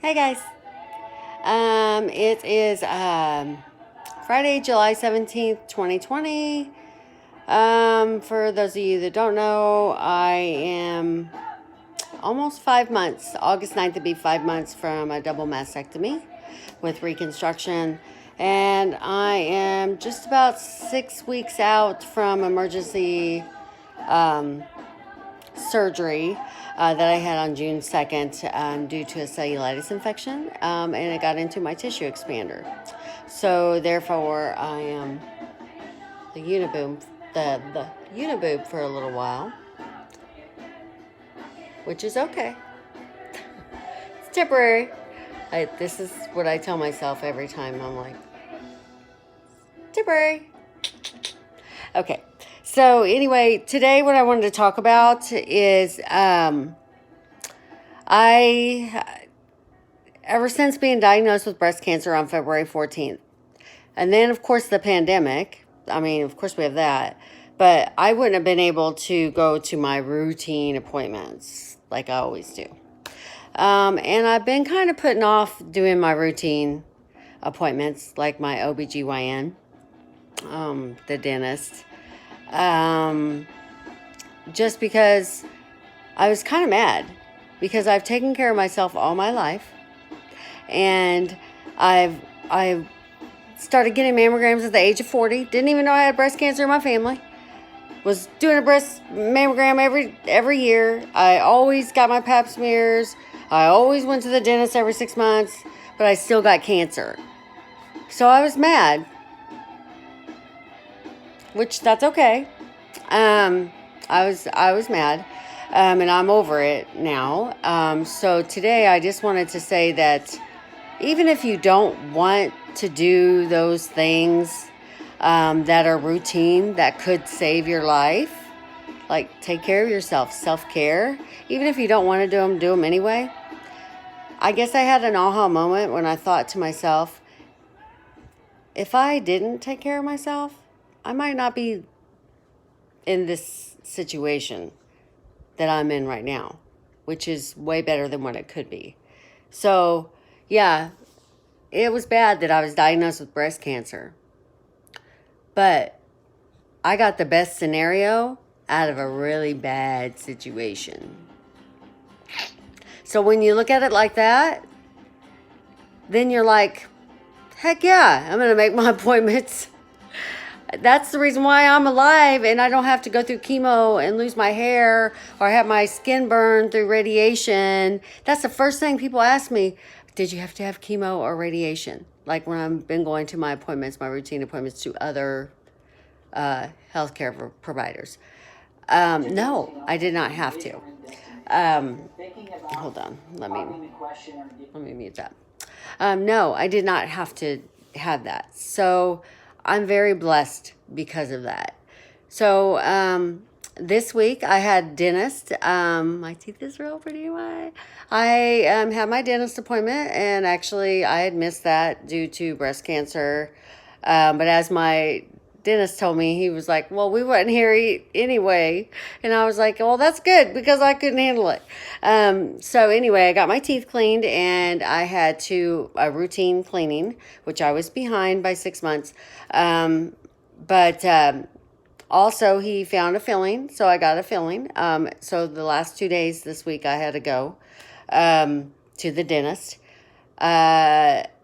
Hey guys. It is Friday, July 17th, 2020. For those of you that don't know, I am almost 5 months. August 9th to be 5 months from a double mastectomy with reconstruction. And I am just about 6 weeks out from emergency um, surgery that I had on June 2nd due to a cellulitis infection, and it got into my tissue expander. So therefore, I am the uniboob, the uniboob for a little while, which is okay. It's temporary. This is what I tell myself every time. I'm like, temporary. Okay. So anyway, today what I wanted to talk about is I ever since being diagnosed with breast cancer on February 14th. And then, of course, the pandemic. I mean, of course, we have that. But I wouldn't have been able to go to my routine appointments like I always do. And I've been kind of putting off doing my routine appointments like my OBGYN, the dentist, um, just because I was kind of mad because I've taken care of myself all my life. And I've started getting mammograms at the age of 40. Didn't even know I had breast cancer in my family. Was doing a breast mammogram every year. I always got my pap smears. I always went to the dentist every 6 months, but I still got cancer. So I was mad, which that's okay. I was mad, and I'm over it now. So today I just wanted to say that even if you don't want to do those things that are routine that could save your life, like take care of yourself, self-care, even if you don't want to do them anyway. I guess I had an aha moment when I thought to myself, if I didn't take care of myself, I might not be in this situation that I'm in right now, which is way better than what it could be. So, yeah, it was bad that I was diagnosed with breast cancer. But I got the best scenario out of a really bad situation. So when you look at it like that, then you're like, heck yeah, I'm going to make my appointments. That's the reason why I'm alive and I don't have to go through chemo and lose my hair or have my skin burned through radiation. That's the first thing people ask me. Did you have to have chemo or radiation? Like when I've been going to my appointments, my routine appointments to other healthcare providers. No, I did not have to. Hold on. Let me mute that. No, I did not have to have that. So I'm very blessed because of that. So this week I had dentist. My teeth is real pretty white. I had my dentist appointment, and actually I had missed that due to breast cancer. But as my dentist told me, he was like, well, we wasn't here anyway. And I was like, well, that's good because I couldn't handle it. So anyway, I got my teeth cleaned and I had a routine cleaning, which I was behind by 6 months. But also he found a filling. So I got a filling. So the last 2 days this week I had to go to the dentist.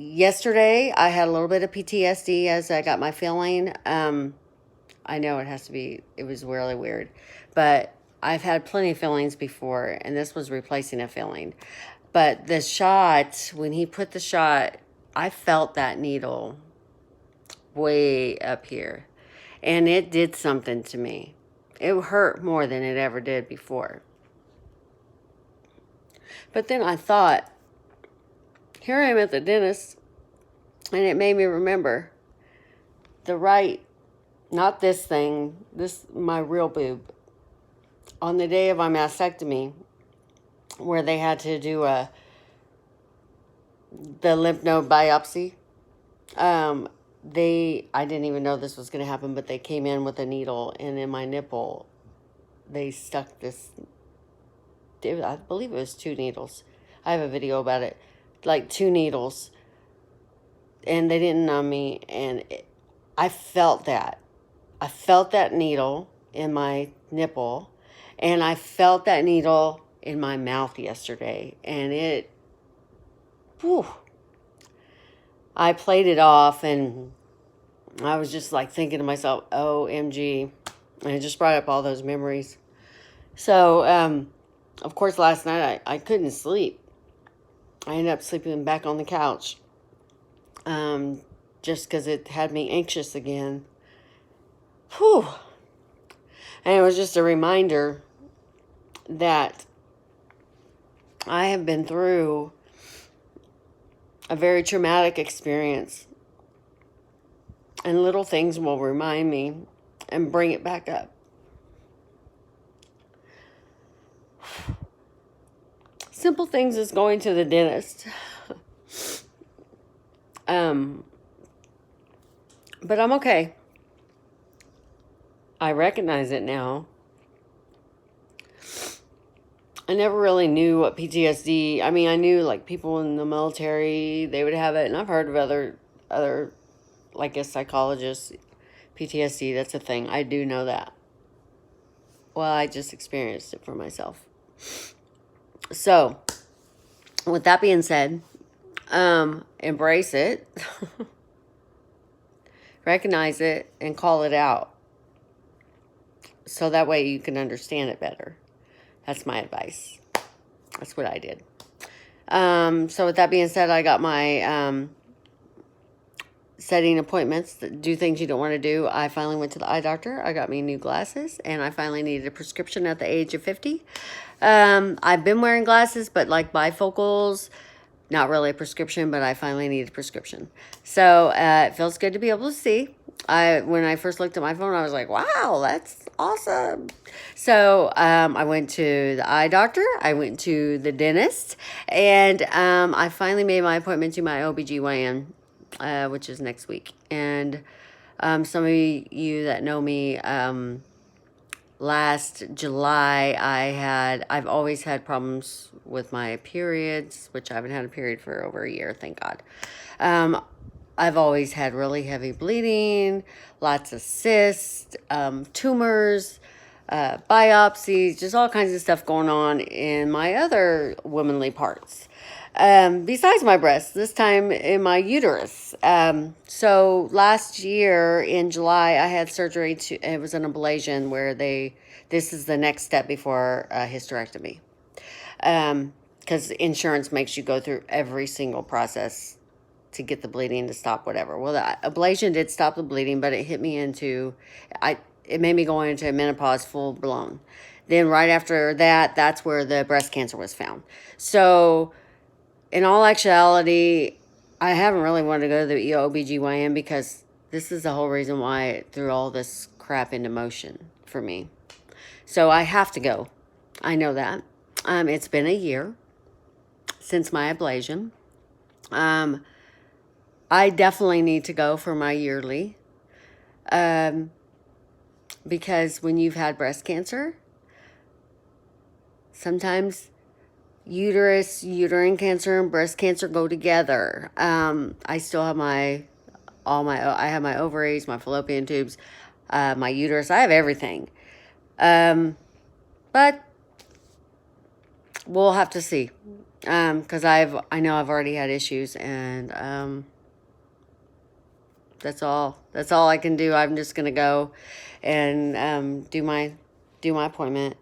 Yesterday I had a little bit of PTSD as I got my filling. I know it was really weird, but I've had plenty of fillings before, and this was replacing a filling. But the shot, when he put the shot, I felt that needle way up here, and it did something to me. It hurt more than it ever did before. But then I thought, here I am at the dentist, and it made me remember not this thing, my real boob, on the day of my mastectomy, where they had to do the lymph node biopsy. I didn't even know this was going to happen, but they came in with a needle, and in my nipple, they stuck this, I believe it was 2 needles. I have a video about it. like 2 needles, and they didn't numb me, and I felt that. I felt that needle in my nipple, and I felt that needle in my mouth yesterday, and whew, I played it off, and I was just like thinking to myself, OMG, and it just brought up all those memories. So, of course, last night I couldn't sleep. I ended up sleeping back on the couch, just because it had me anxious again. Whew. And it was just a reminder that I have been through a very traumatic experience, and little things will remind me and bring it back up. Simple things as going to the dentist. But I'm okay. I recognize it now. I never really knew what PTSD. I mean, I knew like people in the military, they would have it, and I've heard of other like a psychologist, PTSD. That's a thing. I do know that. Well, I just experienced it for myself. So, with that being said, embrace it, recognize it, and call it out. So that way you can understand it better. That's my advice. That's what I did. So with that being said, I got my setting appointments, do things you don't want to do. I finally went to the eye doctor. I got me new glasses, and I finally needed a prescription at the age of 50. I've been wearing glasses, but like bifocals, not really a prescription, but I finally need a prescription. So it feels good to be able to see. When I first looked at my phone, I was like, wow, that's awesome. So I went to the eye doctor, I went to the dentist, and I finally made my appointment to my OBGYN, which is next week. And some of you that know me, last July, I've always had problems with my periods, which I haven't had a period for over a year, thank God. I've always had really heavy bleeding, lots of cysts, tumors, biopsies, just all kinds of stuff going on in my other womanly parts. Besides my breasts, this time in my uterus. So last year in July, I had surgery it was an ablation where this is the next step before hysterectomy. Because insurance makes you go through every single process to get the bleeding to stop, whatever. Well, the ablation did stop the bleeding, but it hit me it made me go into menopause full blown. Then right after that, that's where the breast cancer was found. So in all actuality, I haven't really wanted to go to the OBGYN because this is the whole reason why it threw all this crap into motion for me. So I have to go. I know that. It's been a year since my ablation. I definitely need to go for my yearly. Because when you've had breast cancer, sometimes uterine cancer and breast cancer go together. I still have I have my ovaries, my fallopian tubes, my uterus. I have everything. But we'll have to see. Because I know I've already had issues, and that's all I can do. I'm just gonna go and do my appointment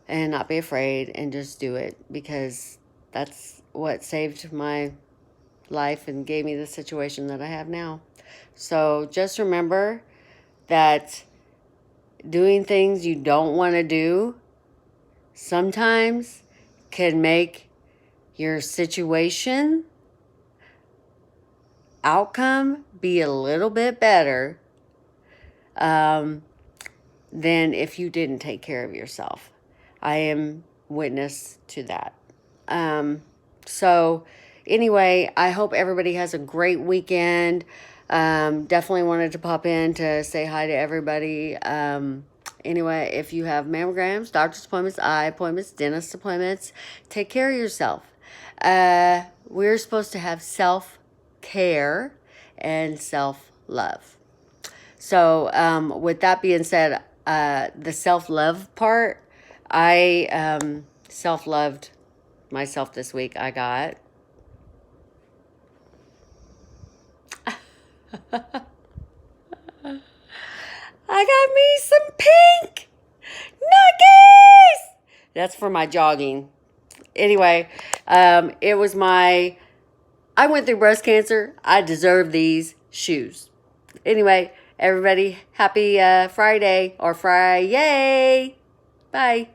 and not be afraid and just do it, because that's what saved my life and gave me the situation that I have now. So just remember that doing things you don't want to do sometimes can make your situation outcome be a little bit better than if you didn't take care of yourself. I am witness to that. So anyway, I hope everybody has a great weekend. Definitely wanted to pop in to say hi to everybody. Anyway, if you have mammograms, doctor's appointments, eye appointments, dentist appointments, take care of yourself. we're supposed to have self-care and self-love. So with that being said, the self-love part, I self-loved myself this week. I got I got me some pink Nuggies. That's for my jogging. Anyway, it was my, I went through breast cancer. I deserve these shoes. Anyway, everybody, happy Friday or Friday. Bye.